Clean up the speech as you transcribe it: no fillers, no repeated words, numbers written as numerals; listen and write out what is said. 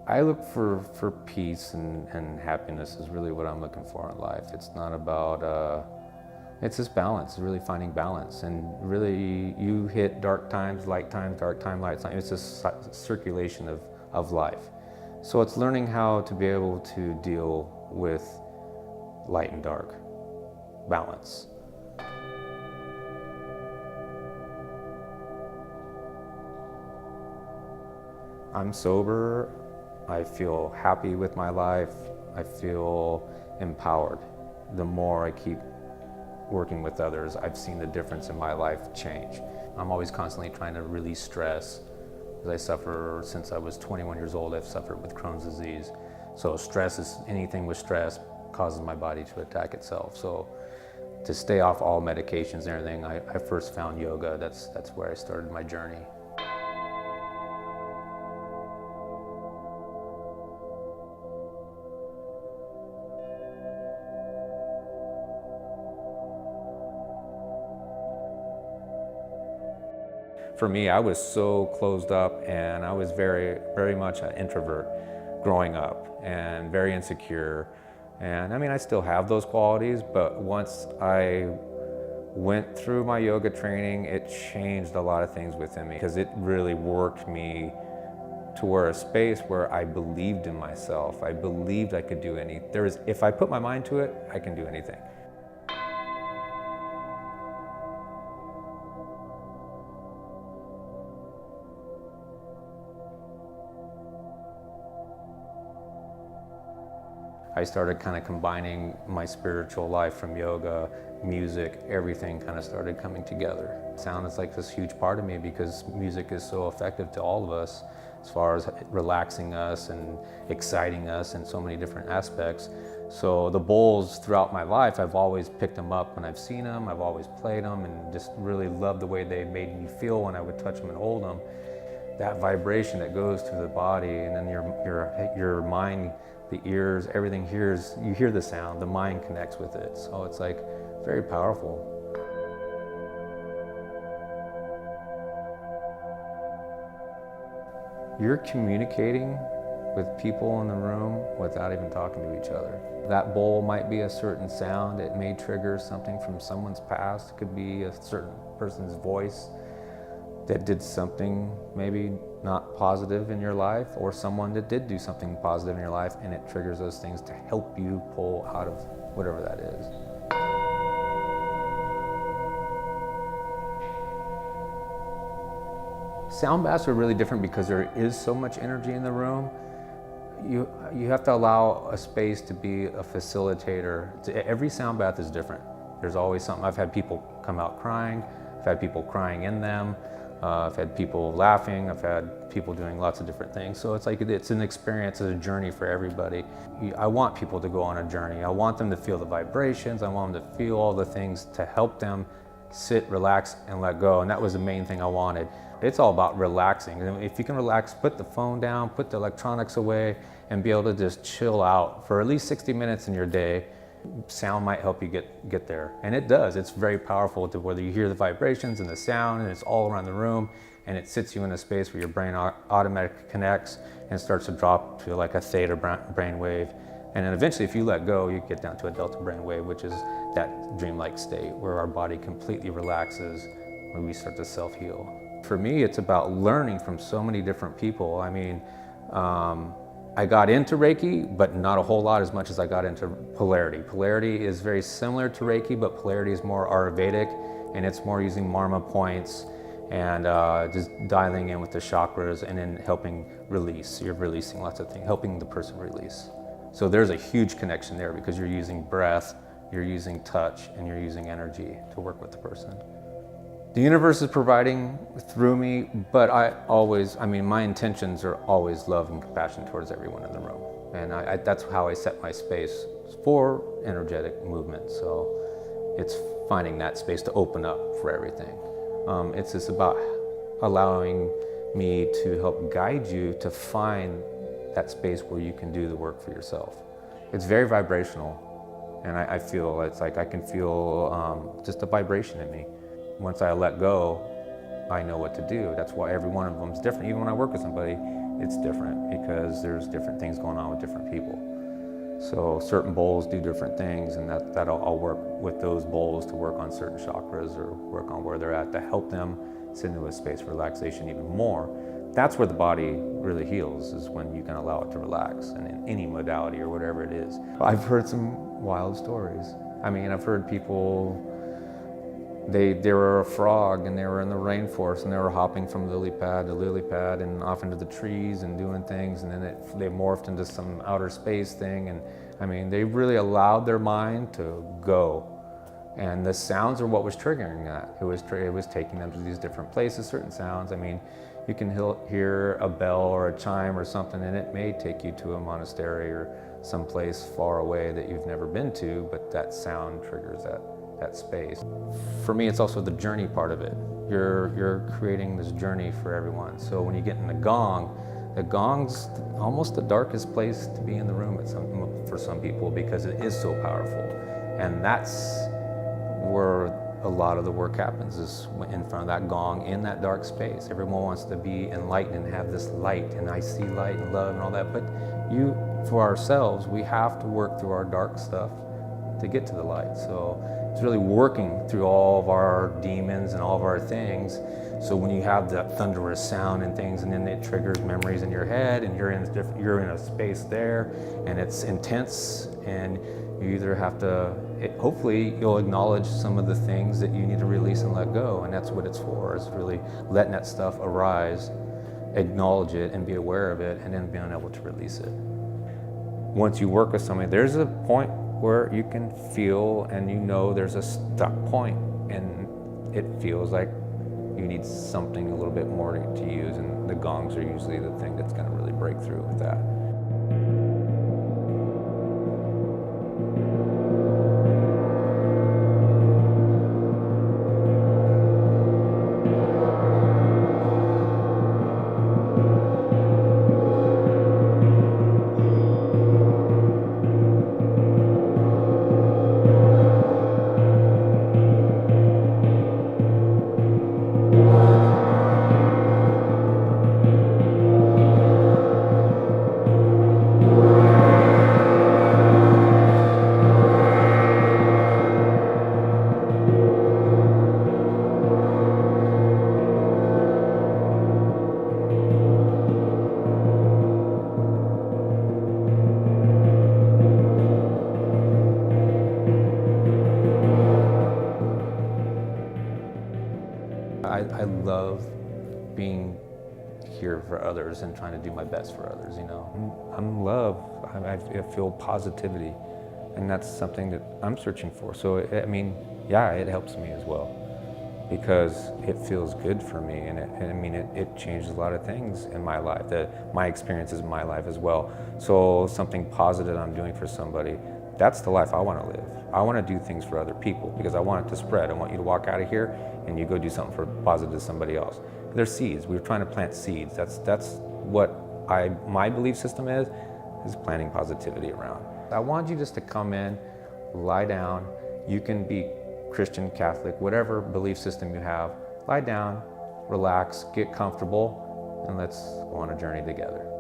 I look for peace and happiness is really what I'm looking for in life. It's not about, it's just balance, really finding balance. And really, you hit dark times, light times, dark time, light time. It's just circulation of life. So it's learning how to be able to deal with light and dark, balance. I'm sober. I feel happy with my life. I feel empowered. The more I keep working with others, I've seen the difference in my life change. I'm always constantly trying to release stress. As I suffer, since I was 21 years old, I've suffered with Crohn's disease. So stress is, anything with stress causes my body to attack itself. So to stay off all medications and everything, I first found yoga. That's where I started my journey. For me, I was so closed up, and I was very much an introvert growing up and very insecure. And I mean, I still have those qualities, but once I went through my yoga training, it changed a lot of things within me because it really worked me to a space where I believed in myself. I believed I could do anything. If I put my mind to it, I can do anything. I started kind of combining my spiritual life from yoga, music, everything kind of started coming together. Sound is like this huge part of me because music is so effective to all of us as far as relaxing us and exciting us in so many different aspects. So the bowls throughout my life, I've always picked them up when I've seen them, I've always played them and just really loved the way they made me feel when I would touch them and hold them. That vibration that goes through the body and then your mind, the ears, everything hears, you hear the sound, the mind connects with it. So it's like very powerful. You're communicating with people in the room without even talking to each other. That bowl might be a certain sound, it may trigger something from someone's past, it could be a certain person's voice that did something maybe not positive in your life, or someone that did do something positive in your life, and it triggers those things to help you pull out of whatever that is. Sound baths are really different because there is so much energy in the room. You have to allow a space to be a facilitator. Every sound bath is different. There's always something. I've had people come out crying, I've had people crying in them, I've had people laughing, I've had people doing lots of different things. So it's like, it's an experience, it's a journey for everybody. I want people to go on a journey. I want them to feel the vibrations, I want them to feel all the things to help them sit, relax, and let go. And that was the main thing I wanted. It's all about relaxing. If you can relax, put the phone down, put the electronics away, and be able to just chill out for at least 60 minutes in your day. Sound might help you get there, and it does. It's very powerful to whether you hear the vibrations and the sound, and it's all around the room, and it sits you in a space where your brain automatically connects and starts to drop to like a theta brain wave, and then eventually, if you let go, you get down to a delta brain wave, which is that dreamlike state where our body completely relaxes when we start to self-heal. For me, it's about learning from so many different people. I mean, I got into Reiki, but not a whole lot as much as I got into polarity. Polarity is very similar to Reiki, but polarity is more Ayurvedic, and it's more using marma points and just dialing in with the chakras and then helping release. You're releasing lots of things, helping the person release. So there's a huge connection there because you're using breath, you're using touch, and you're using energy to work with the person. The universe is providing through me, but my intentions are always love and compassion towards everyone in the room. And that's how I set my space for energetic movement. So it's finding that space to open up for everything. It's just about allowing me to help guide you to find that space where you can do the work for yourself. It's very vibrational, and I feel, it's like I can feel just a vibration in me. Once I let go, I know what to do. That's why every one of them is different. Even when I work with somebody, it's different because there's different things going on with different people. So certain bowls do different things, and I'll work with those bowls to work on certain chakras or work on where they're at to help them sit into a space of relaxation even more. That's where the body really heals, is when you can allow it to relax, and in any modality or whatever it is. I've heard some wild stories. I mean, I've heard people, they were a frog and they were in the rainforest and they were hopping from lily pad to lily pad and off into the trees and doing things, and then they morphed into some outer space thing. And I mean, they really allowed their mind to go. And the sounds are what was triggering that. It was taking them to these different places, certain sounds. I mean, you can hear a bell or a chime or something, and it may take you to a monastery or someplace far away that you've never been to, but that sound triggers that space. For me, it's also the journey part of it. You're creating this journey for everyone. So when you get in the gong's almost the darkest place to be in the room for some people, because it is so powerful. And that's where a lot of the work happens, is in front of that gong, in that dark space. Everyone wants to be enlightened and have this light, and I see light and love and all that, but for ourselves, we have to work through our dark stuff to get to the light. So it's really working through all of our demons and all of our things. So when you have that thunderous sound and things, and then it triggers memories in your head, and you're in a space there, and it's intense, and you either have to, hopefully you'll acknowledge some of the things that you need to release and let go, and that's what it's for, is really letting that stuff arise, acknowledge it and be aware of it, and then being able to release it. Once you work with somebody, there's a point where you can feel, and you know there's a stuck point, and it feels like you need something a little bit more to use, and the gongs are usually the thing that's going to really break through with that. I love being here for others and trying to do my best for others, you know. I'm love, I feel positivity, and that's something that I'm searching for. So, I mean, yeah, it helps me as well, because it feels good for me, and it changes a lot of things in my life, my experiences in my life as well. So something positive I'm doing for somebody, that's the life I want to live. I want to do things for other people because I want it to spread. I want you to walk out of here and you go do something for positive to somebody else. They're seeds. We're trying to plant seeds. That's what my belief system is planting positivity around. I want you just to come in, lie down. You can be Christian, Catholic, whatever belief system you have. Lie down, relax, get comfortable, and let's go on a journey together.